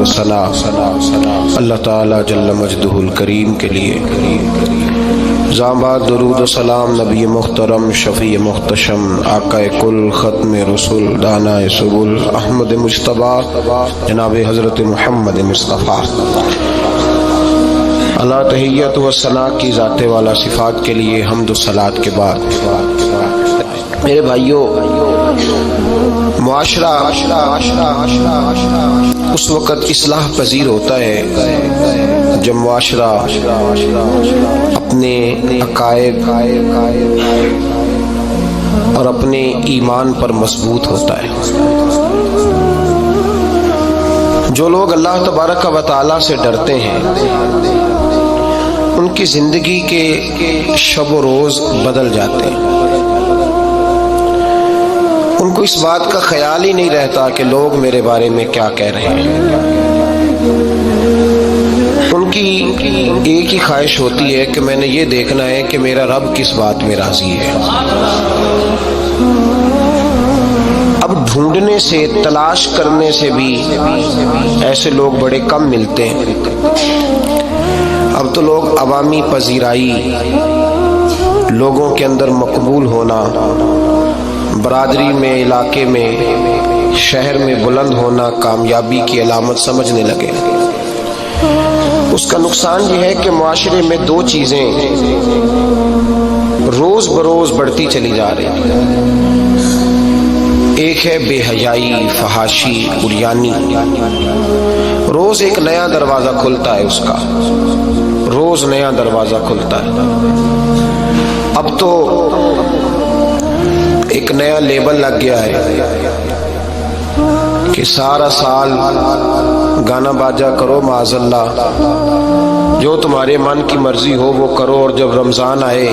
درود و ثنا اللہ تعالی جل مجدہ الکریم کے لیے۔ زامباد درود و سلام نبی محترم شفیع محتشم آقا کل ختم رسول دانا سبل احمد مجتبیٰ جناب حضرت محمد مصطفیٰ اللہ تحیت و ثنا کی ذات والا صفات کے لیے حمد و صلات کے بعد میرے بھائیوں، معاشرہ اس وقت اصلاح پذیر ہوتا ہے جب معاشرہ اپنے عقائد اور اپنے ایمان پر مضبوط ہوتا ہے۔ جو لوگ اللہ تبارک و تعالی سے ڈرتے ہیں ان کی زندگی کے شب و روز بدل جاتے ہیں۔ ان کو اس بات کا خیال ہی نہیں رہتا کہ لوگ میرے بارے میں کیا کہہ رہے ہیں۔ ان کی ایک ہی خواہش ہوتی ہے کہ میں نے یہ دیکھنا ہے کہ میرا رب کس بات میں راضی ہے۔ اب ڈھونڈنے سے، تلاش کرنے سے بھی ایسے لوگ بڑے کم ملتے ہیں۔ اب تو لوگ عوامی پذیرائی، لوگوں کے اندر مقبول ہونا، برادری میں، علاقے میں، شہر میں بلند ہونا کامیابی کی علامت سمجھنے لگے۔ اس کا نقصان یہ ہے کہ معاشرے میں دو چیزیں روز بروز بڑھتی چلی جا رہی ہیں۔ ایک ہے بے حیائی، فحاشی، عریانی۔ روز ایک نیا دروازہ کھلتا ہے، اس کا روز نیا دروازہ کھلتا ہے۔ اب تو ایک نیا لیبل لگ گیا ہے کہ سارا سال گانا باجا کرو، معاذ اللہ جو تمہارے من کی مرضی ہو وہ کرو، اور جب رمضان آئے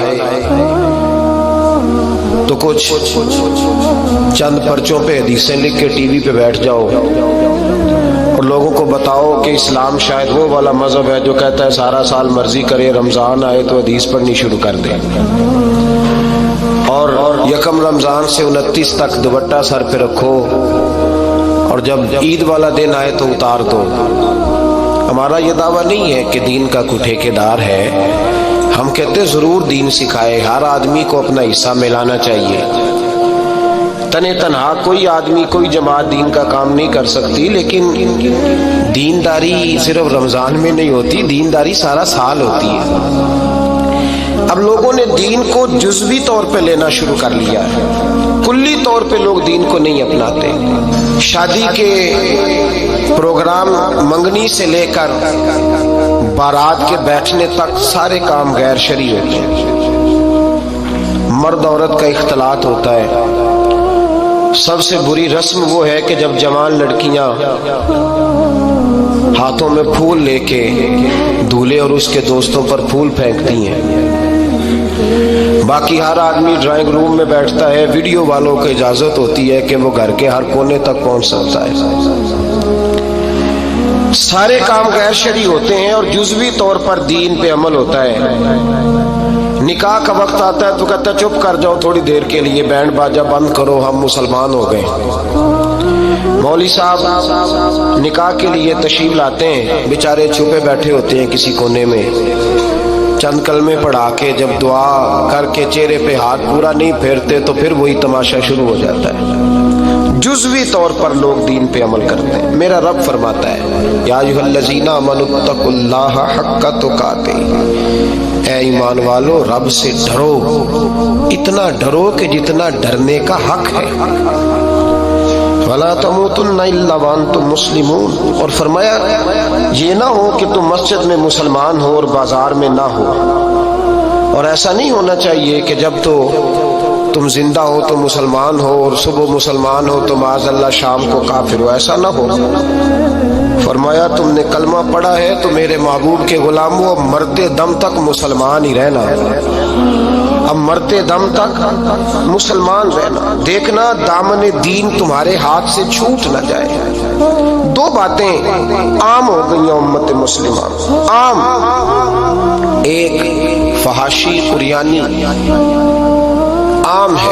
تو کچھ چند پرچوں پہ حدیثیں لکھ کے ٹی وی پہ بیٹھ جاؤ اور لوگوں کو بتاؤ کہ اسلام شاید وہ والا مذہب ہے جو کہتا ہے سارا سال مرضی کرے، رمضان آئے تو حدیث پڑھنی شروع کر دے، اور یکم رمضان سے 29 تک دوپٹہ سر پہ رکھو، اور جب عید والا دن آئے تو اتار دو۔ ہمارا یہ دعویٰ نہیں ہے کہ دین کا کوئی ٹھیکیدار ہے، ہم کہتے ضرور دین سکھائے، ہر آدمی کو اپنا حصہ ملانا چاہیے۔ تنے تنہا کوئی آدمی، کوئی جماعت دین کا کام نہیں کر سکتی، لیکن دینداری صرف رمضان میں نہیں ہوتی، دینداری سارا سال ہوتی ہے۔ اب لوگوں نے دین کو جزوی طور پہ لینا شروع کر لیا ہے، کلی طور پہ لوگ دین کو نہیں اپناتے۔ شادی کے پروگرام منگنی سے لے کر بارات کے بیٹھنے تک سارے کام غیر شرعی ہوتے ہیں۔ مرد عورت کا اختلاط ہوتا ہے۔ سب سے بری رسم وہ ہے کہ جب جوان لڑکیاں ہاتھوں میں پھول لے کے دولہے اور اس کے دوستوں پر پھول پھینکتی ہیں، باقی ہر آدمی ڈرائنگ روم میں بیٹھتا ہے، ویڈیو والوں کو اجازت ہوتی ہے کہ وہ گھر کے ہر کونے تک پہنچ سکتا ہے۔ سارے کام غیر شرعی ہوتے ہیں اور جزوی طور پر دین پہ عمل ہوتا ہے۔ نکاح کا وقت آتا ہے تو کہتا ہے چپ کر جاؤ تھوڑی دیر کے لیے، بینڈ باجا بند کرو، ہم مسلمان ہو گئے۔ مولوی صاحب نکاح کے لیے تشریف لاتے ہیں، بیچارے چھپے بیٹھے ہوتے ہیں کسی کونے میں، چند کلمے پڑھا کے جب دعا کر کے چہرے پہ ہاتھ پورا نہیں پھیرتے تو پھر وہی تماشا شروع ہو جاتا ہے۔ جزوی طور پر لوگ دین پہ عمل کرتے ہیں۔ میرا رب فرماتا ہے یا ایھا الذین آمنوا اتقوا اللہ حق تقاتہ، اے ایمان والو رب سے ڈرو، اتنا ڈرو کہ جتنا ڈرنے کا حق ہے۔ وَلَا تَمُوتُنَّ إِلَّا وَأَنْتُمْ مُسْلِمُونَ، اور فرمایا یہ نہ ہو کہ تم مسجد میں مسلمان ہو اور بازار میں نہ ہو، اور ایسا نہیں ہونا چاہیے کہ جب تو تم زندہ ہو تو مسلمان ہو اور صبح مسلمان ہو تو معاذ اللہ شام کو کافر ہو، ایسا نہ ہو۔ فرمایا تم نے کلمہ پڑھا ہے تو میرے محبوب کے غلاموں اب مرتے دم تک مسلمان ہی رہنا، اب مرتے دم تک مسلمان رہنا، دیکھنا دامن دین تمہارے ہاتھ سے چھوٹ نہ جائے۔ دو باتیں عام ہو گئی امت مسلمہ، عام، ایک فحاشی عریانی عام ہے،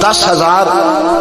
10,000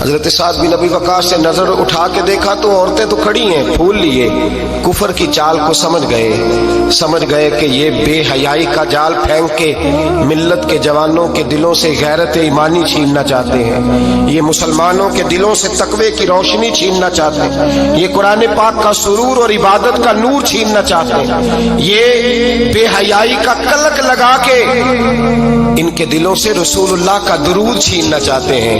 حضرت سعد بن ابی وقاص سے نظر اٹھا کے دیکھا تو عورتیں تو کھڑی ہیں پھول لیے، کفر کی چال کو سمجھ گئے کہ یہ بے حیائی کا جال پھینک کے ملت کے جوانوں کے دلوں سے غیرت ایمانی چھیننا چاہتے ہیں، یہ مسلمانوں کے دلوں سے تقوی کی روشنی چھیننا چاہتے ہیں، یہ قرآن پاک کا سرور اور عبادت کا نور چھیننا چاہتے ہیں، یہ بے حیائی کا کلک لگا کے ان کے دلوں سے رسول اللہ کا درود چھیننا چاہتے ہیں،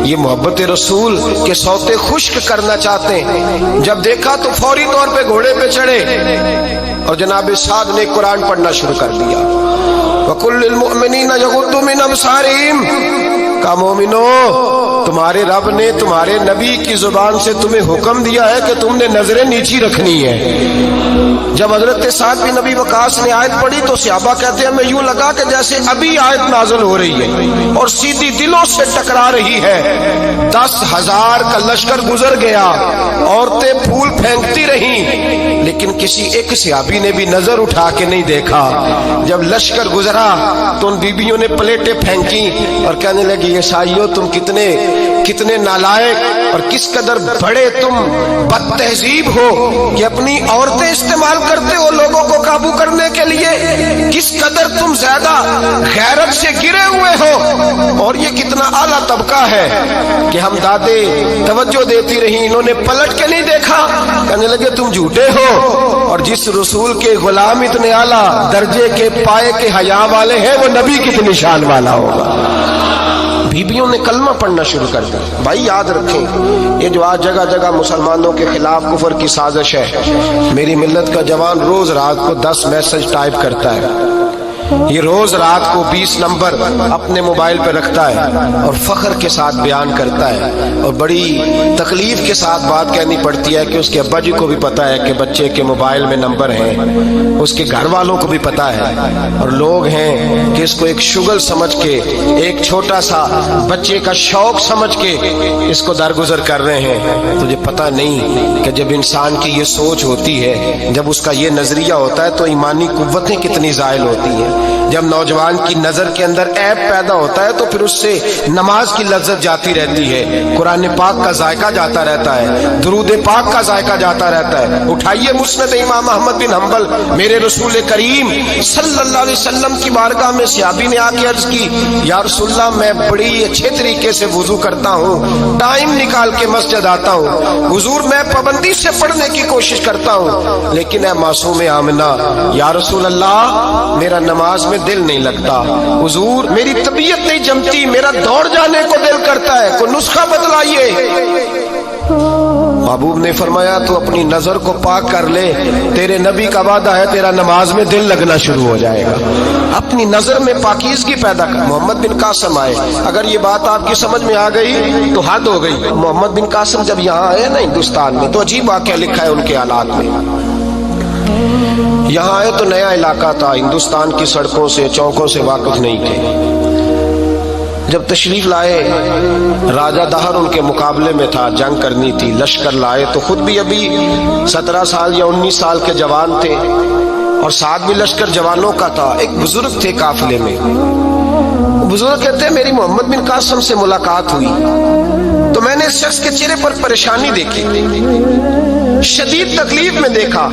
یہ محبت رسول کے سوتے خشک کرنا چاہتے ہیں۔ جب دیکھا تو فوری طور پہ گھوڑے پہ چڑھے اور جناب سعد نے قرآن پڑھنا شروع کر دیا۔ وَقُلْ لِلْمُؤْمِنِينَ يَغُضُّوا مِنْ أَبْصَارِهِمْ، کہا مومنو تمہارے رب نے تمہارے نبی کی زبان سے تمہیں حکم دیا ہے کہ تم نے نظریں نیچی رکھنی ہے۔ جب حضرت سعد بن ابی وقاص نے آیت پڑھی تو صحابہ کہتے ہیں ہمیں یوں لگا کہ جیسے ابھی آیت نازل ہو رہی ہے اور سیدھی دلوں سے ٹکرا رہی ہے۔ 10,000 کا لشکر گزر گیا، عورتیں پھول پھینکتی رہیں، لیکن کسی ایک صحابی نے بھی نظر اٹھا کے نہیں دیکھا۔ جب لشکر گزرا تو ان بیبیوں نے پلیٹیں پھینکی اور کہنے لگی عیسائیوں تم کتنے نالائق اور کس قدر بڑے تم بد تہذیب ہو کہ اپنی عورتیں استعمال کرتے ہو لوگوں کو قابو کرنے کے لیے، کس قدر تم زیادہ غیرت سے گرے ہوئے ہو، اور یہ کتنا اعلیٰ طبقہ ہے کہ ہم دادے توجہ دیتی رہی، انہوں نے پلٹ کے نہیں دیکھا۔ کہنے لگے تم جھوٹے ہو، اور جس رسول کے غلام اتنے اعلیٰ درجے کے پائے کے حیا والے ہیں وہ نبی کتنی شان والا ہوگا۔ بیبیوں نے کلمہ پڑھنا شروع کر دیا۔ بھائی یاد رکھیں یہ جو آج جگہ جگہ مسلمانوں کے خلاف کفر کی سازش ہے، میری ملت کا جوان روز رات کو 10 میسج ٹائپ کرتا ہے، یہ روز رات کو 20 نمبر اپنے موبائل پہ رکھتا ہے اور فخر کے ساتھ بیان کرتا ہے، اور بڑی تکلیف کے ساتھ بات کہنی پڑتی ہے کہ اس کے ابا جی کو بھی پتا ہے کہ بچے کے موبائل میں نمبر ہیں، اس کے گھر والوں کو بھی پتا ہے، اور لوگ ہیں کہ اس کو ایک شغل سمجھ کے، ایک چھوٹا سا بچے کا شوق سمجھ کے اس کو درگزر کر رہے ہیں۔ تجھے پتا نہیں کہ جب انسان کی یہ سوچ ہوتی ہے، جب اس کا یہ نظریہ ہوتا ہے تو ایمانی قوتیں کتنی زائل ہوتی ہیں۔ جب نوجوان کی نظر کے اندر عیب پیدا ہوتا ہے تو پھر اس سے نماز کی لذت جاتی رہتی ہے، قرآن پاک کا ذائقہ جاتا رہتا ہے، درود پاک کا ذائقہ جاتا رہتا ہے۔ اٹھائیے مسند امام احمد بن حنبل، میرے رسول کریم صلی اللہ علیہ وسلم کی بارگاہ میں صحابی نے آ کے عرض کی یا رسول اللہ میں بڑی اچھے طریقے سے وضو کرتا ہوں، ٹائم نکال کے مسجد آتا ہوں، حضور میں پابندی سے پڑھنے کی کوشش کرتا ہوں، لیکن اے معصوم آمنہ یا رسول اللہ میرا نماز میں دل نہیں لگتا، حضور میری طبیعت نہیں جمتی، میرا دوڑ جانے کو دل کرتا ہے، کوئی نسخہ بتلائیے۔ محبوب نے فرمایا تو اپنی نظر کو پاک کر لے، تیرے نبی کا وعدہ ہے تیرا نماز میں دل لگنا شروع ہو جائے گا۔ اپنی نظر میں پاکیزگی پیدا کر۔ محمد بن قاسم آئے، اگر یہ بات آپ کی سمجھ میں آ گئی تو حد ہو گئی۔ محمد بن قاسم جب یہاں آئے نا ہندوستان میں تو عجیب واقعہ لکھا ہے ان کے حالات میں۔ یہاں آئے تو نیا علاقہ تھا، ہندوستان کی سڑکوں سے چوکوں سے واقف نہیں تھے۔ جب تشریف لائے راجہ دہر ان کے مقابلے میں تھا، جنگ کرنی تھی، لشکر لائے تو خود بھی ابھی 17 سال یا 19 سال کے جوان تھے اور ساتھ بھی لشکر جوانوں کا تھا۔ ایک بزرگ تھے قافلے میں، بزرگ کہتے ہیں میری محمد بن قاسم سے ملاقات ہوئی تو میں نے اس شخص کے چہرے پر پریشانی دیکھی، شدید تکلیف میں دیکھا،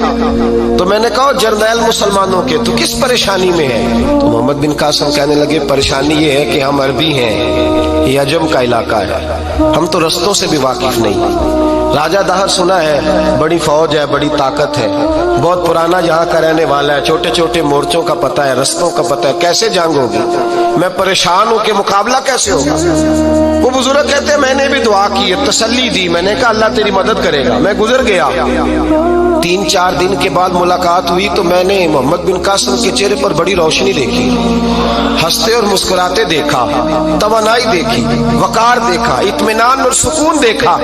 تو میں نے کہا جرنیل مسلمانوں کے تو کس پریشانی میں ہے؟ تو محمد بن قاسم کہنے لگے پریشانی یہ ہے کہ ہم عربی ہیں، یہ عجم کا علاقہ ہے، ہم تو رستوں سے بھی واقف نہیں۔ راجہ دہر سنا ہے بڑی فوج ہے، بڑی طاقت ہے، بہت پرانا یہاں کا رہنے والا ہے، چھوٹے چھوٹے مورچوں کا پتہ ہے، رستوں کا پتہ ہے، کیسے جنگ ہوگی؟ میں پریشان ہوں کہ مقابلہ کیسے ہوگا؟ وہ بزرگ کہتے ہیں میں نے بھی دعا کی، تسلی دی، میں نے کہا اللہ تیری مدد کرے گا۔ میں گزر گیا، 3-4 دن کے بعد ملاقات ہوئی تو میں نے محمد بن قاسم کے چہرے پر بڑی روشنی دیکھی، ہنستے اور مسکراتے دیکھا، توانائی دیکھی، وقار دیکھا، اطمینان اور سکون دیکھا۔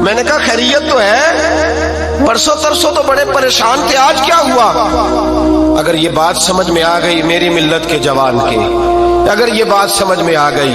میں نے کہا خیریت تو ہے، پرسوں ترسوں تو بڑے پریشان تھے، آج کیا ہوا؟ اگر یہ بات سمجھ میں آ گئی میری ملت کے جوان کے، اگر یہ بات سمجھ میں آ گئی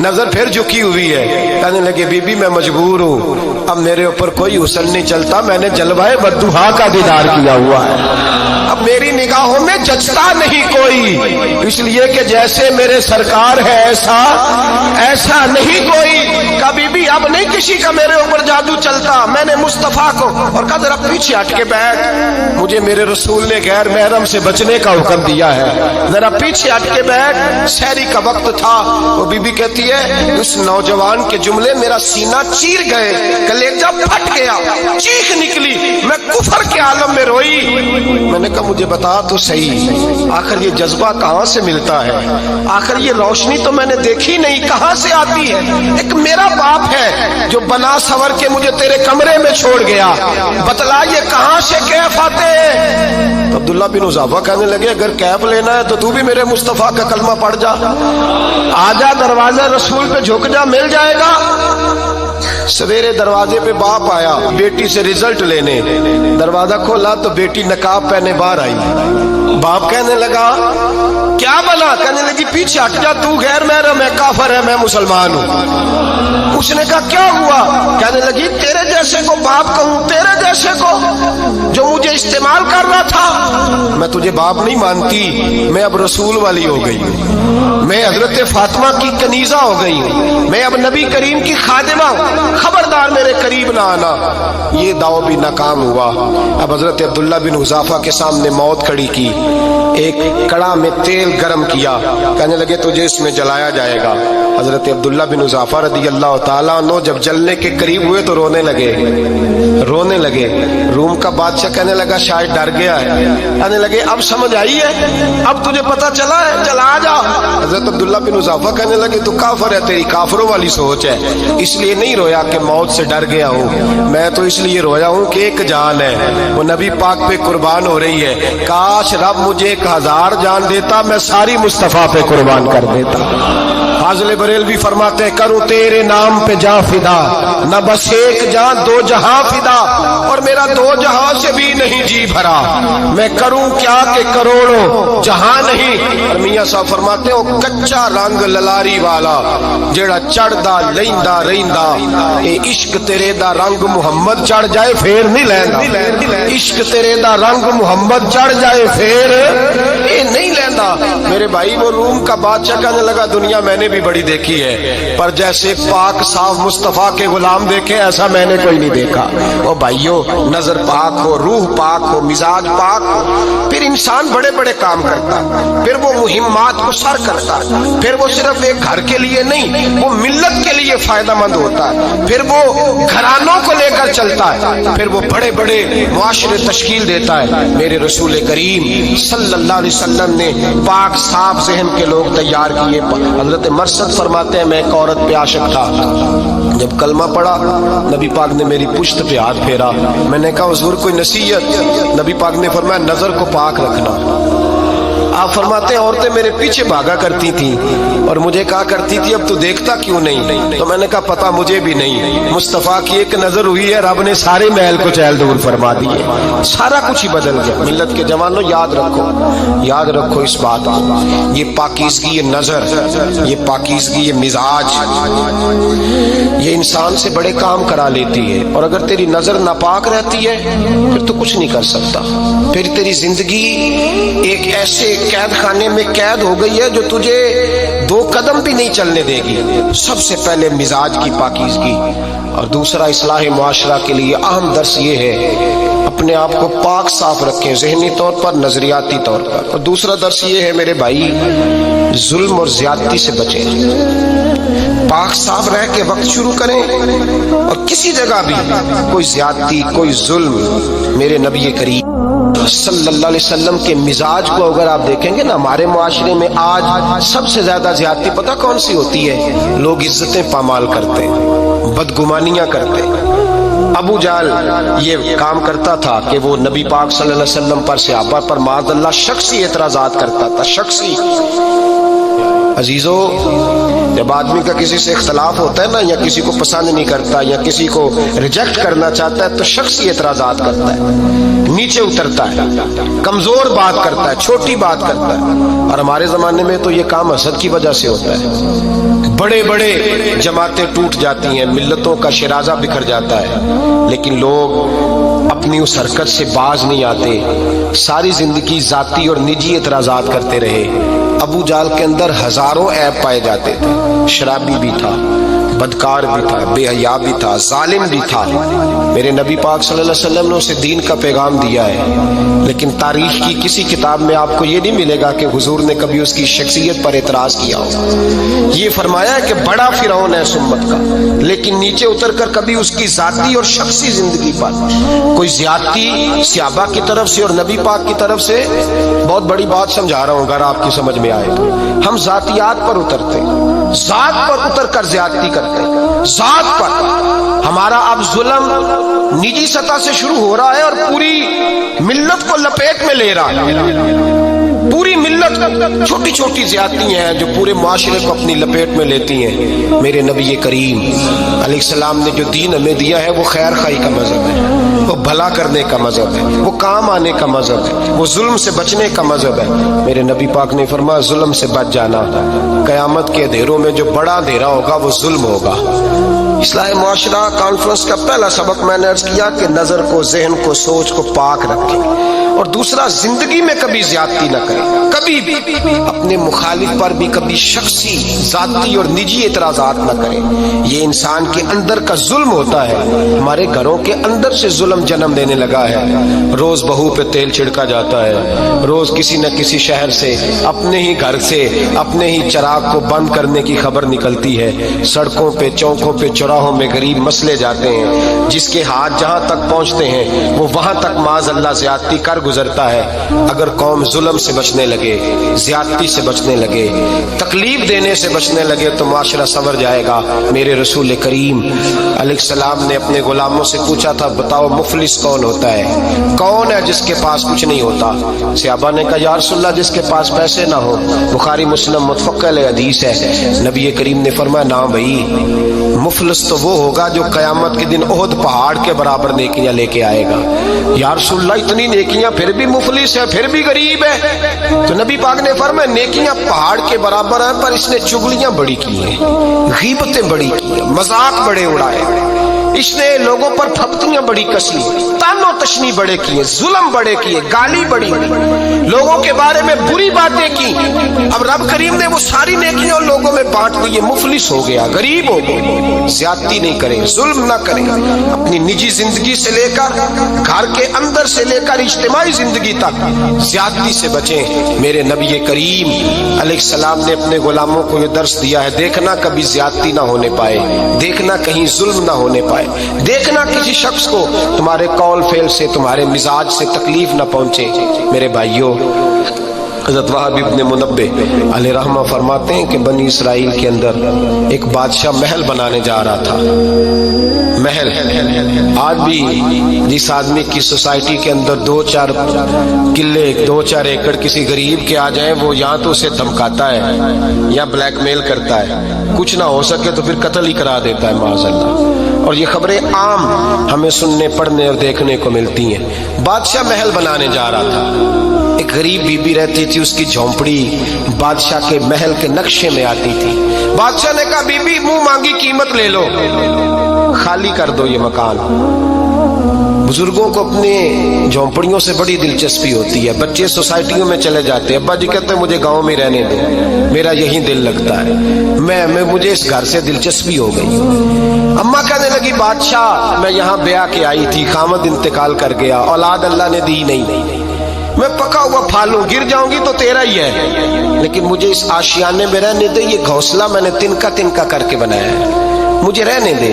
نظر پھر جھکی ہوئی ہے. کہنے لگے بی بی میں مجبور ہوں, اب میرے اوپر کوئی حسن نہیں چلتا, میں نے جلوائے بدوحا کا دیدار کیا ہوا ہے, اب میری نگاہوں میں جچتا نہیں کوئی, اس لیے کہ جیسے میرے سرکار ہے ایسا نہیں کوئی. کبھی بھی اب نہیں کسی کا میرے اوپر جادو چلتا. میں نے مصطفیٰ کو اور کہا ذرا پیچھے ہٹ کے بیٹھ, مجھے میرے رسول نے غیر محرم سے بچنے کا حکم دیا ہے, ذرا پیچھے ہٹ کے بیٹھ. سحری کا وقت تھا. وہ بی بی کہتی ہے اس نوجوان کے جملے میرا سینہ چیر گئے, کلیجہ پھٹ گیا, چیخ نکلی, میں کفر کے عالم میں روئی. میں نے کہا مجھے بتا تو صحیح, آخر یہ جذبہ کہاں سے ملتا ہے, آخر یہ روشنی تو میں نے دیکھی نہیں, کہاں سے آتی ہے؟ ایک میرا باپ ہے جو بنا سور کے مجھے تیرے کمرے میں چھوڑ گیا, بتلا یہ کہاں سے کیف آتے ہیں؟ تو عبداللہ بن حذافہ کہنے لگے اگر کیف لینا ہے تو تو بھی میرے مصطفیٰ کا کلمہ پڑھ جا, آجا دروازہ رسول پہ جھک جا, مل جائے گا. سویرے دروازے پہ باپ آیا بیٹی سے رزلٹ لینے, دروازہ کھولا تو بیٹی نقاب پہنے باہر آئی. باپ کہنے لگا کیا بنا؟ کہنے لگی پیچھے ہٹ جا, تو غیر محرم ہے, کافر ہے, میں مسلمان ہوں. اس نے کہا کیا ہوا؟ کہنے لگی تیرے جیسے کو باپ کہوں, تیرے جیسے کو جو مجھے استعمال کر رہا تھا. میں تجھے باپ نہیں مانتی, میں اب رسول والی ہو گئی ہوں, میں حضرت فاطمہ کی کنیزہ ہو گئی ہوں, میں اب نبی کریم کی خادمہ ہوں, خبردار میرے قریب نہ آنا. یہ دعو بھی ناکام ہوا. اب حضرت عبداللہ بن حذافہ کے سامنے موت کھڑی کی, ایک کڑا میں تیل گرم کیا, کہنے لگے تجھے اس میں جلایا جائے گا. حضرت عبداللہ بن حذافہ رضی اللہ تعالیٰ عنہ جب جلنے کے قریب ہوئے تو رونے لگے. روم کا بادشاہ کہنے لگا شاید ڈر گیا ہے, کہنے لگے اب سمجھ آئی ہے, اب تجھے پتا چلا ہے, چلا جا. حضرت عبداللہ بن حذافہ کہنے لگے تو کافر ہے, تیری کافروں والی سوچ ہے, اس لیے نہیں رویا کہ موت سے ڈر گیا ہوں, میں تو اس لیے رویا ہوں کہ ایک جان ہے وہ نبی پاک پہ قربان ہو رہی ہے. کاش رب مجھے 1000 جان دیتا, میں ساری مصطفیٰ پہ قربان کر دیتا. فاضل بریلوی فرماتے ہیں کروں تیرے نام پہ جاں فدا, نہ بس ایک جان دو جہاں فدا, اور میرا 2 جہاں سے بھی نہیں جی بھرا, میں کروں کیا کہ کروڑوں جہاں نہیں. اور میاں صاحب فرماتے ہیں وہ کچا رنگ للاری والا جیڑا چڑھدا لیندا رہندا, اے عشق تیرے دا رنگ محمد چڑھ جائے پھر نہیں لیندا, عشق تیرے دا رنگ محمد چڑھ جائے پھر اے نہیں لیندا. میرے بھائی وہ روم کا بادشاہ کہنے لگا دنیا میں نے بھی بڑی دیکھی ہے, پر جیسے پاک صاف مصطفیٰ کے غلام دیکھے ایسا میں نے کوئی نہیں دیکھا. وہ بھائیو نظر پاک ہو, روح پاک ہو, مزاج پاک ہو, پھر انسان بڑے بڑے کام کرتا, پھر وہ مہمات کو سر کرتا, پھر وہ صرف ایک گھر کے لیے نہیں وہ ملت کے لیے فائدہ مند ہوتا ہے, پھر وہ گھرانوں کو لے کر چلتا ہے, پھر وہ بڑے بڑے معاشرے تشکیل دیتا ہے. میرے رسول کریم صلی اللہ علیہ وسلم نے پاک صاف ذہن کے لوگ تیار کیے. حضرت مرثد فرماتے ہیں میں ایک عورت پہ عاشق تھا, جب کلمہ پڑھا نبی پاک نے میری پشت پہ ہاتھ پھیرا, میں نے کہا حضور کوئی نصیحت؟ نبی پاک نے فرمایا نظر کو پاک رکھنا. آپ فرماتے ہیں عورتیں میرے پیچھے بھاگا کرتی تھیں اور مجھے کہا کرتی تھی اب تو دیکھتا کیوں نہیں؟ تو میں نے کہا پتا مجھے بھی نہیں, مصطفیٰ کی ایک نظر ہوئی ہے, رب نے سارے محل کو چہل دور فرما دیے, سارا کچھ ہی بدل گیا. ملت کے جوانوں یاد رکھو اس بات کو, یہ پاکیزگی, یہ نظر, یہ پاکیزگی, یہ مزاج, یہ انسان سے بڑے کام کرا لیتی ہے. اور اگر تیری نظر ناپاک رہتی ہے پھر تو کچھ نہیں کر سکتا, پھر تیری زندگی ایک ایسے قید خانے میں قید ہو گئی ہے جو تجھے 2 قدم بھی نہیں چلنے دے گی. سب سے پہلے مزاج کی پاکیزگی, اور دوسرا اصلاح معاشرہ کے لیے اہم درس یہ ہے اپنے آپ کو پاک صاف رکھیں, ذہنی طور پر, نظریاتی طور پر. اور دوسرا درس یہ ہے میرے بھائی ظلم اور زیادتی سے بچیں, پاک صاف رہ کے وقت شروع کریں, اور کسی جگہ بھی کوئی زیادتی, کوئی ظلم. میرے نبی کریم صلی اللہ علیہ وسلم کے مزاج کو اگر آپ دیکھیں گے نا, ہمارے معاشرے میں آج سب سے زیادہ زیادتی پتہ کون سی ہوتی ہے؟ لوگ عزتیں پامال کرتے, بدگمانیاں کرتے. ابو جہل یہ کام کرتا تھا کہ وہ نبی پاک صلی اللہ علیہ وسلم پر, صحابہ پر معاذ اللہ شخصی اعتراضات کرتا تھا, شخصی. عزیزو، جب آدمی کا کسی سے اختلاف ہوتا ہے نا، یا کسی کو پسند نہیں کرتا یا کسی کو ریجیکٹ کرنا چاہتا ہے، تو شخصی اعتراضات کرتا ہے، نیچے اترتا ہے، کمزور بات کرتا ہے، چھوٹی بات کرتا ہے۔ اور ہمارے زمانے میں تو یہ کام حسد کی وجہ سے ہوتا ہے۔ بڑے بڑے جماعتیں ٹوٹ جاتی ہیں، ملتوں کا شیرازہ بکھر جاتا ہے، لیکن لوگ اپنی اس حرکت سے باز نہیں آتے، ساری زندگی ذاتی اور نجی اعتراضات کرتے رہے۔ ابو جہل کے اندر ہزاروں عیب پائے جاتے تھے، شرابی بھی تھا، بدکار بھی تھا، بے حیا بھی تھا، ظالم بھی تھا۔ میرے نبی پاک صلی اللہ علیہ وسلم نے اسے دین کا پیغام دیا ہے، لیکن تاریخ کی کسی کتاب میں آپ کو یہ نہیں ملے گا کہ حضور نے کبھی اس کی شخصیت پر اعتراض کیا ہو۔ یہ فرمایا ہے کہ بڑا فرعون ہے اس امت کا، لیکن نیچے اتر کر کبھی اس کی ذاتی اور شخصی زندگی پر کوئی زیادتی صحابہ کی طرف سے اور نبی پاک کی طرف سے، بہت بڑی بات سمجھا رہا ہوں اگر آپ کی سمجھ میں آئے تو، ہم ذاتیات پر اترتے، ذات پر اتر کر زیادتی کرتے، ذات پر۔ ہمارا اب ظلم نجی سطح سے شروع ہو رہا ہے اور پوری ملت کو لپیٹ میں لے رہا ہے۔ پوری ملت چھوٹی چھوٹی زیادتیاں ہیں جو پورے معاشرے کو اپنی لپیٹ میں لیتی ہیں۔ میرے نبی کریم علیہ السلام نے جو دین ہمیں دیا ہے وہ خیر خواہی کا مذہب ہے، وہ بھلا کرنے کا مذہب ہے، وہ کام آنے کا مذہب ہے، وہ ظلم سے بچنے کا مذہب ہے۔ میرے نبی پاک نے فرمایا ظلم سے بچ جانا، قیامت کے اندھیروں میں جو بڑا اندھیرا ہوگا وہ ظلم ہوگا۔ اصلاح معاشرہ کانفرنس کا پہلا سبق میں نے عرض کیا کہ نظر کو، ذہن کو، سوچ کو پاک رکھیں، اور دوسرا زندگی میں کبھی زیادتی نہ کریں، کبھی بھی اپنے مخالف پر بھی کبھی شخصی، ذاتی اور نجی اعتراضات نہ کریں۔ یہ انسان کے اندر کا ظلم ہوتا ہے، ہمارے گھروں کے اندر سے ظلم جنم دینے لگا ہے۔ روز بہو پہ تیل چھڑکا جاتا ہے، روز کسی نہ کسی شہر سے، اپنے ہی گھر سے، اپنے ہی چراغ کو بند کرنے کی خبر نکلتی ہے۔ سڑکوں پہ، چوکوں پہ، چوراہوں میں غریب مسلے جاتے ہیں، جس کے ہاتھ جہاں تک پہنچتے ہیں وہ وہاں تک معاذ اللہ زیادتی کر گزرتا ہے۔ اگر قوم ظلم سے بچنے لگے، زیادتی سے بچنے لگے، تکلیف دینے سے بچنے لگے تو معاشرہ سنور جائے گا۔ میرے رسول کریم علیہ السلام نے اپنے غلاموں سے پوچھا تھا بتاؤ مفلس کون ہوتا ہے، کون ہے جس کے پاس کچھ نہیں ہوتا؟ صحابہ نے کہا یا رسول اللہ جس کے پاس پیسے نہ ہو۔ بخاری مسلم متفق علیہ حدیث ہے۔ نبی کریم نے فرمایا نا بھائی، مفلس تو وہ ہوگا جو قیامت کے دن احد پہاڑ کے برابر نیکیاں لے کے آئے گا۔ یا رسول اللہ اتنی نیکیاں پھر بھی مفلس ہے، پھر بھی غریب ہے؟ تو نبی پاک نے فرمایا نیکیاں پہاڑ کے برابر ہیں، پر اس نے چغلیاں بڑی کی ہیں، غیبتیں بڑی کی ہیں، مذاق بڑے اڑائے، اس نے لوگوں پر پھپتیاں بڑی کسی، تان و تشنی بڑے کیے، ظلم بڑے کیے، گالی بڑی، لوگوں کے بارے میں بری باتیں کی۔ اب رب کریم نے وہ ساری نیکیاں لوگوں میں بانٹ دی، یہ مفلس ہو گیا، غریب ہو گیا۔ زیادتی نہیں کریں، ظلم نہ کریں، اپنی نجی زندگی سے لے کر گھر کے اندر سے لے کر اجتماعی زندگی تک زیادتی سے بچیں۔ میرے نبی کریم علیہ السلام نے اپنے غلاموں کو یہ درس دیا ہے، دیکھنا کبھی زیادتی نہ ہونے پائے، دیکھنا کہیں ظلم نہ ہونے پائے، دیکھنا کسی شخص کو تمہارے قول فعل سے، تمہارے مزاج سے تکلیف نہ پہنچے۔ میرے بھائیوں، حضرت وہاب ابن منبہ علیہ رحمہ فرماتے ہیں کہ بنی اسرائیل کے اندر ایک بادشاہ محل بنانے جا رہا تھا۔ محل، آج بھی جس آدمی کی سوسائٹی کے اندر 2-4 قلعے، 2-4 ایکڑ کسی غریب کے آ جائیں، وہ یہاں تو اسے دھمکاتا ہے یا بلیک میل کرتا ہے، کچھ نہ ہو سکے تو پھر قتل ہی کرا دیتا ہے معاذ اللہ۔ اور یہ خبریں عام ہمیں سننے، پڑھنے اور دیکھنے کو ملتی ہیں۔ بادشاہ محل بنانے جا رہا تھا، ایک غریب بی بی رہتی تھی، اس کی جھونپڑی بادشاہ کے محل کے نقشے میں آتی تھی۔ بادشاہ نے کہا بی بی منہ مانگی قیمت لے لو، خالی کر دو یہ مکان۔ بزرگوں کو اپنے جھونپڑیوں سے بڑی دلچسپی ہوتی ہے، بچے سوسائٹیوں میں چلے جاتے ہیں، ابا جی کہتے ہیں مجھے گاؤں میں رہنے دو، میرا یہی دل لگتا ہے، مجھے اس گھر سے دلچسپی ہو گئی۔ اماں کہنے لگی بادشاہ میں یہاں بیاہ کے آئی تھی، خامد انتقال کر گیا، اولاد اللہ نے دی نہیں، میں پکا ہوا پھالوں، گر جاؤں گی تو تیرا ہی ہے، لیکن مجھے اس آشیانے میں رہنے دے، یہ گھونسلہ میں نے تنکا تنکا کر کے بنایا ہے، مجھے رہنے دے،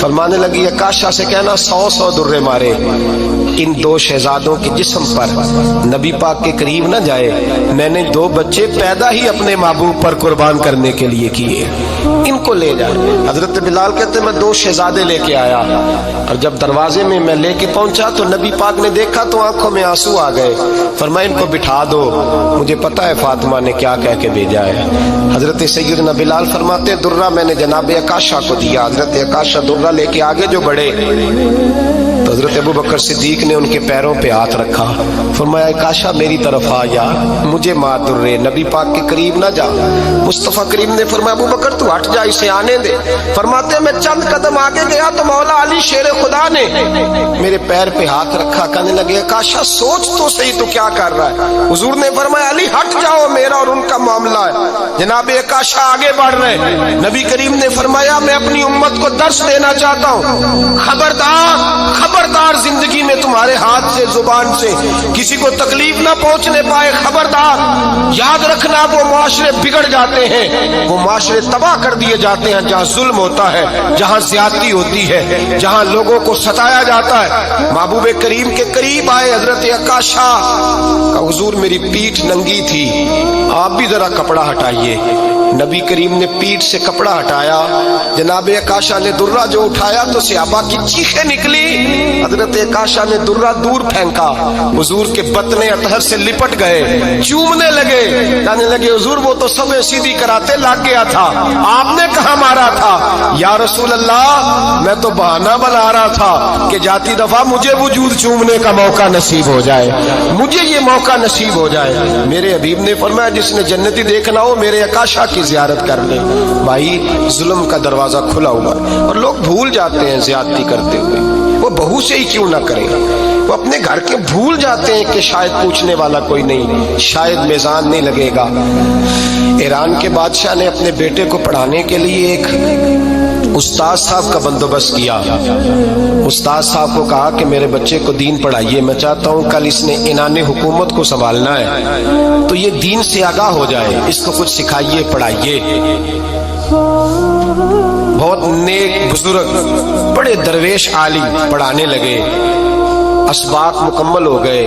فرمانے لگی عکاشہ سے کہنا 100 درے مارے ان 2 شہزادوں کے جسم پر نبی پاک کے قریب نہ جائے. میں نے 2 بچے پیدا ہی اپنے محبوب پر قربان کرنے کے لیے کیے, ان کو لے جا. حضرت بلال کہتے میں 2 شہزادے لے کے آیا, اور جب دروازے میں لے کے پہنچا تو نبی پاک نے دیکھا تو آنکھوں میں آنسو آ گئے. فرمایا ان کو بٹھا دو, مجھے پتا ہے فاطمہ نے کیا کہہ کے بھیجا ہے. حضرت سیدنا بلال فرماتے درہ میں نے جناب عکاشہ کو دیا. حضرت عکاشہ درہ لے کے آگے جو بڑھے تو حضرت ابو بکر صدیق نے ان کے پیروں پہ ہاتھ رکھا. فرمایا عکاشہ میری طرف آ یا, مجھے ماں درے, نبی پاک کے قریب نہ جا. مصطفیٰ کریم نے فرمایا ابو بکر تو ہٹ جا, اسے آنے دے. فرماتے میں چند قدم آگے گیا تو مولا علی شیر خدا نے میرے پیر پہ ہاتھ رکھا. کہنے لگے عکاشہ سوچ تو صحیح تو کیا کر رہا ہے. حضور نے فرمایا علی ہٹ جاؤ, میرا اور ان کا معاملہ ہے. جناب عکاشہ آگے بڑھ رہے. نبی کریم نے فرمایا میں اپنی امت کو درس دینا چاہتا ہوں, خبردار زندگی میں تمہارے ہاتھ سے زبان سے کسی کو تکلیف نہ پہنچنے پائے. خبردار یاد رکھنا وہ معاشرے بگڑ جاتے ہیں, وہ معاشرے تباہ کر دیے جاتے ہیں جہاں ظلم ہوتا ہے, جہاں زیادتی ہوتی ہے, جہاں لوگوں کو ستایا جاتا ہے. محبوب کریم کے قریب آئے حضرت عکاشہ کا حضور میری پیٹھ ننگی تھی, آپ بھی ذرا کپڑا ہٹائیے. نبی کریم نے پیٹھ سے کپڑا ہٹایا. جناب عکاشہ نے درہ جو اٹھایا تو صحابہ کی چیخیں نکلی. حضرت عکاشہ نے درہ دور پھینکا, حضور کے بطن اطہر سے لپٹ گئے, چومنے لگے. کہنے لگے حضور وہ تو سب سیدھی کراتے لگ گیا تھا, آپ نے کہاں مارا تھا. یا رسول اللہ میں تو بہانہ بنا رہا تھا کہ جاتی دفعہ مجھے وجود چومنے کا موقع نصیب ہو جائے, مجھے یہ موقع نصیب ہو جائے. میرے حبیب نے فرمایا جس نے جنتی دیکھنا ہو میرے عکاشہ کی زیارت کر لے. بھائی ظلم کا دروازہ کھلا ہوا اور لوگ بھول جاتے ہیں زیادتی کرتے ہوئے. وہ بہو سے ہی کیوں نہ کریں, وہ اپنے گھر کے بھول جاتے ہیں کہ شاید پوچھنے والا کوئی نہیں, شاید میزان نہیں لگے گا. ایران کے بادشاہ نے اپنے بیٹے کو پڑھانے کے لیے ایک استاد صاحب کا بندوبست کیا. استاد صاحب کو کہا کہ میرے بچے کو دین پڑھائیے, میں چاہتا ہوں کل اس نے عنان حکومت کو سنبھالنا ہے تو یہ دین سے آگاہ ہو جائے, اس کو کچھ سکھائیے پڑھائیے. بہت نیک بزرگ بڑے درویش عالم پڑھانے لگے. اسباق مکمل ہو گئے,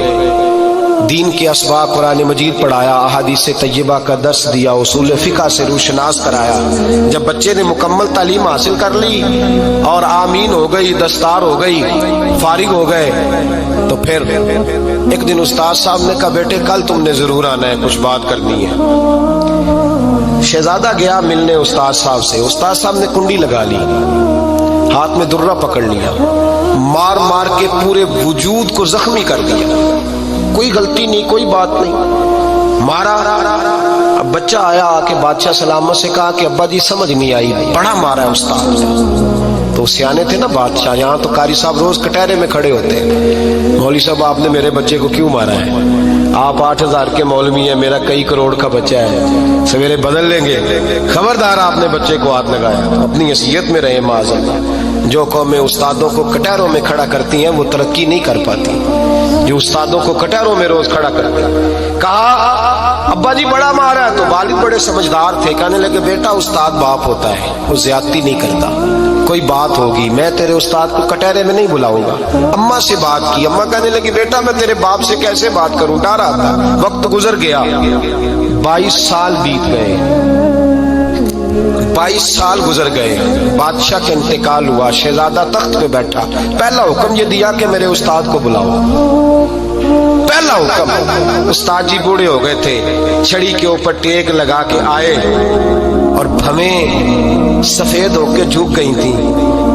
دین کے اسباق قرآن مجید پڑھایا, احادیث طیبہ کا درس دیا, اصول فقہ سے روشناس کرایا. جب بچے نے مکمل تعلیم حاصل کر لی اور آمین ہو گئی, دستار ہو گئی, فارغ ہو گئے, تو پھر ایک دن استاد صاحب نے کہا بیٹے کل تم نے ضرور آنا ہے, کچھ بات کرنی ہے. شہزادہ گیا ملنے استاد صاحب سے. استاد صاحب نے کنڈی لگا لی, ہاتھ میں درہ پکڑ لیا, مار مار کے پورے وجود کو زخمی کر دیا. کوئی غلطی نہیں, کوئی بات نہیں, مارا. اب بچہ آیا آ کے بادشاہ سلامت سے کہا کہ ابا جی سمجھ نہیں آئی, بڑا مارا ہے استاد. تو سیانے تھے نا بادشاہ, یہاں تو قاری صاحب روز کٹہرے میں کھڑے ہوتے ہیں, مولوی صاحب آپ نے میرے بچے کو کیوں مارا ہے, آپ 8000 کے مولوی ہیں, میرا کئی کروڑ کا بچہ ہے, سویرے بدل لیں گے. خبردار آپ نے بچے کو ہاتھ لگایا, اپنی حیثیت میں رہے معاذ اللہ. جو قومیں استادوں کو کٹہروں میں کھڑا کرتی ہیں وہ ترقی نہیں کر پاتی. جو استادوں کو کٹہروں میں روز کھڑا کرتے ہیں. کہا ابا جی بڑا مارا ہے, تو والد بڑے سمجھدار تھے, کہنے لگے بیٹا استاد باپ ہوتا ہے, وہ زیادتی نہیں کرتا, کوئی بات ہوگی میں تیرے استاد کو کٹہرے میں نہیں بلاؤں گا. اماں سے بات کی, اماں کہنے لگی بیٹا میں تیرے باپ سے کیسے بات کروں, ڈر آتا. وقت گزر گیا, 22 سال بیت گئے, 22 سال گزر گئے. بادشاہ کا انتقال ہوا, شہزادہ تخت پہ بیٹھا. پہلا حکم یہ دیا کہ میرے استاد کو بلاؤ. پہلا حکم. استاد جی بوڑھے ہو گئے تھے, چھڑی کے اوپر ٹیک لگا کے آئے اور بھویں سفید ہو کے جھک گئی تھی.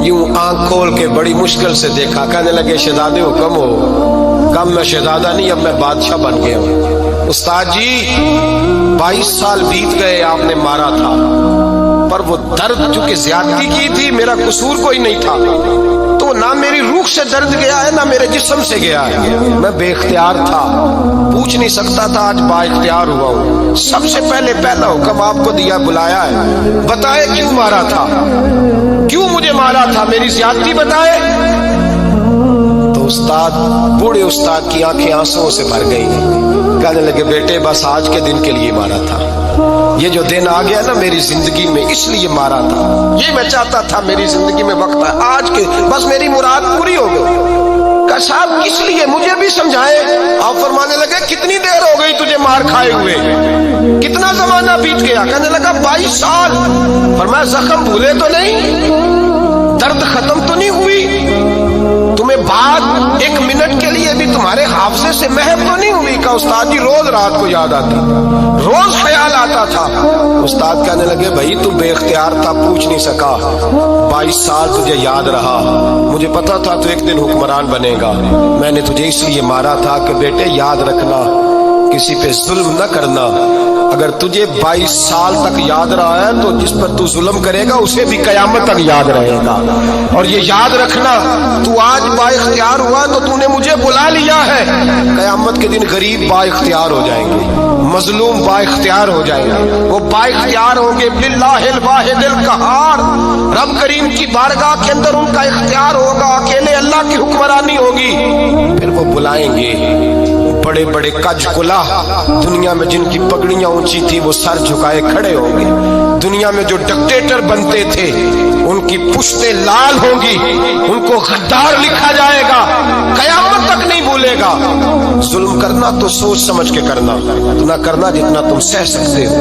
یوں آنکھ کھول کے بڑی مشکل سے دیکھا, کہنے لگے شہزادے حکم ہو. کم میں شہزادہ نہیں, اب میں بادشاہ بن گیا ہوں. استاد جی 22 سال بیت گئے, آپ نے مارا تھا, پر وہ درد چونکہ زیادتی کی تھی, میرا قصور کوئی نہیں تھا, تو نہ میری روح سے درد گیا ہے نہ میرے جسم سے گیا ہے. میں بے اختیار تھا, پوچھ نہیں سکتا تھا, آج با اختیار ہوا ہوں. سب سے پہلے پہلا حکم آپ کو دیا, بلایا ہے, بتائے کیوں مارا تھا, کیوں مجھے مارا تھا, میری زیادتی بتائے. تو استاد, بوڑھے استاد کی آنکھیں آنسوؤں سے بھر گئی. کہنے لگے بیٹے بس آج کے دن کے لیے مارا تھا, یہ جو دن آ گیا نا میری زندگی میں اس لیے مارا تھا، یہ میں چاہتا تھا میری زندگی میں وقت ہے آج کے بس میری مراد پوری ہو گئی۔ کہ صاحب کس لیے مجھے بھی سمجھائے۔ آپ فرمانے لگے کتنی دیر ہو گئی تجھے مار کھائے ہوئے، کتنا زمانہ بیت گیا؟ کہنے لگا 22 سال۔ فرمایا زخم بھولے تو نہیں، درد ختم تو نہیں ہوئی، تمہیں بات ایک منٹ کے لیے بھی تمہارے حافظے سے محو تو نہیں ہوئی؟ کہ استاد جی روز رات کو یاد آتی، روز خیال آتا تھا۔ استاد کہنے لگے بھائی تو بے اختیار تھا، پوچھ نہیں سکا، 22 سال تجھے یاد رہا، مجھے پتا تھا تو ایک دن حکمران بنے گا، میں نے تجھے اس لیے مارا تھا کہ بیٹے یاد رکھنا کسی پہ ظلم نہ کرنا۔ اگر تجھے 22 سال تک یاد رہا ہے تو جس پر تو ظلم کرے گا اسے بھی قیامت تک یاد رہے گا۔ اور یہ یاد رکھنا تو آج با اختیار ہوا تو تو نے مجھے بلا لیا ہے، قیامت کے دن غریب با اختیار ہو جائیں گے، مظلوم با اختیار ہو جائیں گے، وہ با اختیار ہوں گے باللہ الواحد القہار، رب کریم کی بارگاہ کے اندر ان کا اختیار ہوگا، اکیلے اللہ کی حکمرانی ہوگی۔ پھر وہ بلائیں گے بڑے بڑے کج کلا، دنیا میں جن کی پگڑیاں اونچی تھی وہ سر جھکائے کھڑے ہوں گے، دنیا میں جو ڈکٹیٹر بنتے تھے ان کی پشتیں لال ہوں گی، ان کو غدار لکھا جائے گا، قیامت تک نہیں بھولے گا۔ ظلم کرنا تو سوچ سمجھ کے کرنا، اتنا کرنا جتنا تم سہ سکتے ہو،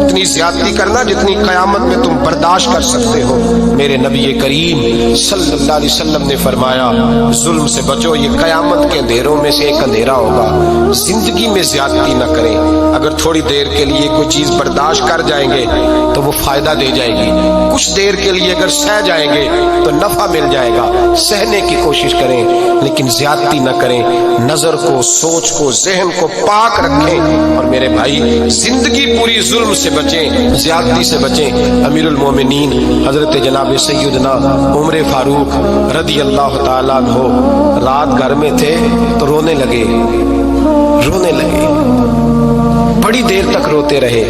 اتنی زیادتی کرنا جتنی قیامت میں تم برداشت کر سکتے ہو۔ میرے نبی کریم صلی اللہ علیہ وسلم نے فرمایا ظلم سے بچو، یہ قیامت کے اندھیروں میں سے ایک اندھیرا ہوگا۔ زندگی میں زیادتی نہ کریں، اگر تھوڑی دیر کے لیے کوئی چیز برداشت کر جائیں گے تو وہ فائدہ دے جائے گی، کچھ دیر کے لیے اگر سہ جائیں گے تو نفع مل جائے گا، سہنے کی کوشش کریں لیکن زیادتی نہ کریں، نظر کو، سوچ کو، ذہن کو پاک رکھیں۔ اور میرے بھائی زندگی پوری ظلم سے بچیں، زیادتی سے بچیں۔ امیر المومنین حضرت جناب سیدنا عمر فاروق رضی اللہ تعالیٰ عنہ رات گھر میں تھے تو رونے لگے، بڑی دیر تک روتے رہے۔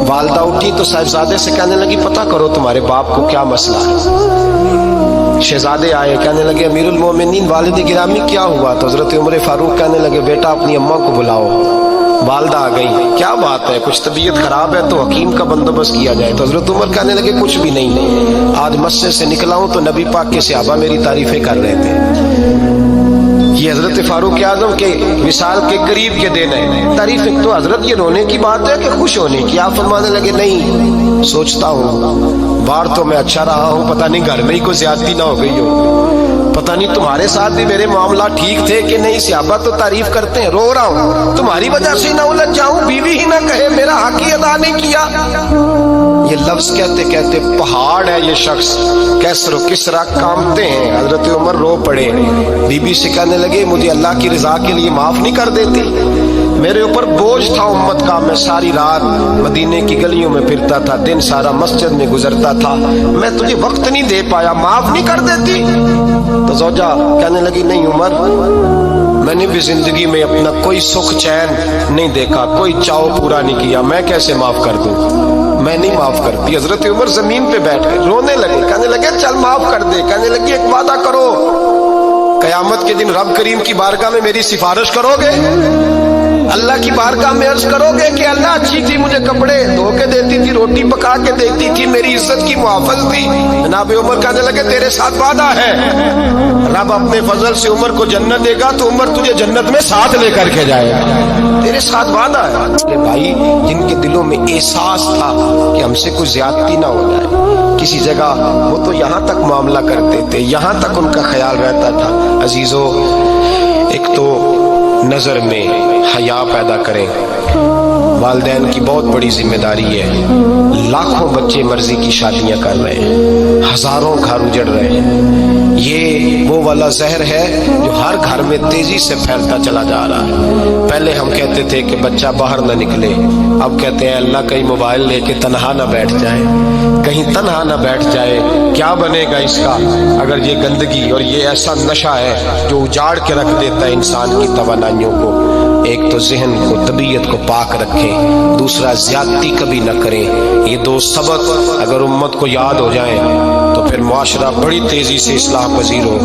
والدہ اٹھی تو صاحبزادے سے کہنے لگی پتہ کرو تمہارے باپ کو کیا مسئلہ ہے۔ شہزادے آئے، کہنے لگے امیر المومنین والد گرامی کیا ہوا؟ تو حضرت عمر فاروق کہنے لگے بیٹا اپنی اماں کو بلاؤ۔ والدہ آ گئی، کیا بات ہے؟ کچھ طبیعت خراب ہے تو حکیم کا بندوبست کیا جائے۔ تو حضرت عمر کہنے لگے کچھ بھی نہیں، آج مسجد سے نکلا ہوں تو نبی پاک کے صحابہ میری تعریفیں کر رہے تھے۔ یہ حضرت فاروق اعظم کے وصال کے قریب کے دن ہے، تعریف ایک تو حضرت یہ رونے کی بات ہے کہ خوش ہونے کی؟ آپ فرمانے لگے نہیں، سوچتا ہوں باہر تو میں اچھا رہا ہوں، پتہ نہیں گھر میں ہی کوئی زیادتی نہ ہو گئی ہو، پتہ نہیں تمہارے ساتھ بھی میرے معاملات ٹھیک تھے کہ نہیں، صحابہ تو تعریف کرتے ہیں، رو رہا ہوں تمہاری وجہ سے نہ الجھ جاؤں، بیوی ہی نہ کہے میرا حق ہی ادا نہیں کیا۔ یہ لفظ کہتے کہتے پہاڑ ہے یہ شخص، کیسر و کسرا کامتے ہیں۔ حضرت عمر رو پڑے، بی بی سے کہنے لگے مجھے اللہ کی رضا کے لیے معاف نہیں کر دیتی؟ میرے اوپر بوجھ تھا امت کا، میں ساری رات مدینے کی گلیوں میں پھرتا تھا، دن سارا مسجد میں گزرتا تھا، میں تجھے وقت نہیں دے پایا، معاف نہیں کر دیتی؟ تو زوجہ کہنے لگی نہیں عمر، میں نے بھی زندگی میں اپنا کوئی سکھ چین نہیں دیکھا، کوئی چاؤ پورا نہیں کیا، میں کیسے معاف کر دوں؟ میں نہیں معاف کرتی۔ حضرت عمر زمین پہ بیٹھ گئے، رونے لگے، کہنے لگے چل معاف کر دے۔ کہنے لگی ایک وعدہ کرو، قیامت کے دن رب کریم کی بارگاہ میں میری سفارش کرو گے؟ اللہ کی بارگاہ میں عرض کرو گے کہ اللہ اچھی تھی، مجھے کپڑے دھو کے دیتی تھی، روٹی پکا کے دیتی تھی، میری عزت کی محافظ تھی؟ جناب عمر کہنے لگے تیرے ساتھ وعدہ ہے، رب اپنے فضل سے عمر کو جنت دے گا تو عمر تجھے جنت میں ساتھ لے کر کے جائے گا، تیرے ساتھ وعدہ ہے۔ کہ بھائی جن کے دلوں میں احساس تھا کہ ہم سے کوئی زیادتی نہ ہو جائے کسی جگہ، وہ تو یہاں تک معاملہ کرتے تھے، یہاں تک ان کا خیال رہتا تھا۔ عزیزو، ایک تو نظر میں حیا پیدا کریں، والدین کی بہت بڑی ذمہ داری ہے۔ لاکھوں بچے مرضی کی شادیاں کر رہے ہیں، ہزاروں گھر اجڑ رہے ہیں، یہ وہ والا زہر ہے جو ہر گھر میں تیزی سے پھیلتا چلا جا رہا ہے۔ پہلے ہم کہتے تھے کہ بچہ باہر نہ نکلے، اب کہتے ہیں اللہ کہیں موبائل لے کے تنہا نہ بیٹھ جائے، کہیں تنہا نہ بیٹھ جائے، کیا بنے گا اس کا اگر یہ گندگی اور یہ ایسا نشہ ہے جو اجاڑ کے رکھ دیتا ہے انسان کی توانائیوں کو۔ ایک تو ذہن کو، طبیعت کو پاک رکھیں، دوسرا زیادتی کبھی نہ کریں۔ یہ دو سبق اگر امت کو یاد ہو جائیں تو پھر معاشرہ بڑی تیزی سے اصلاح پذیر ہوگا۔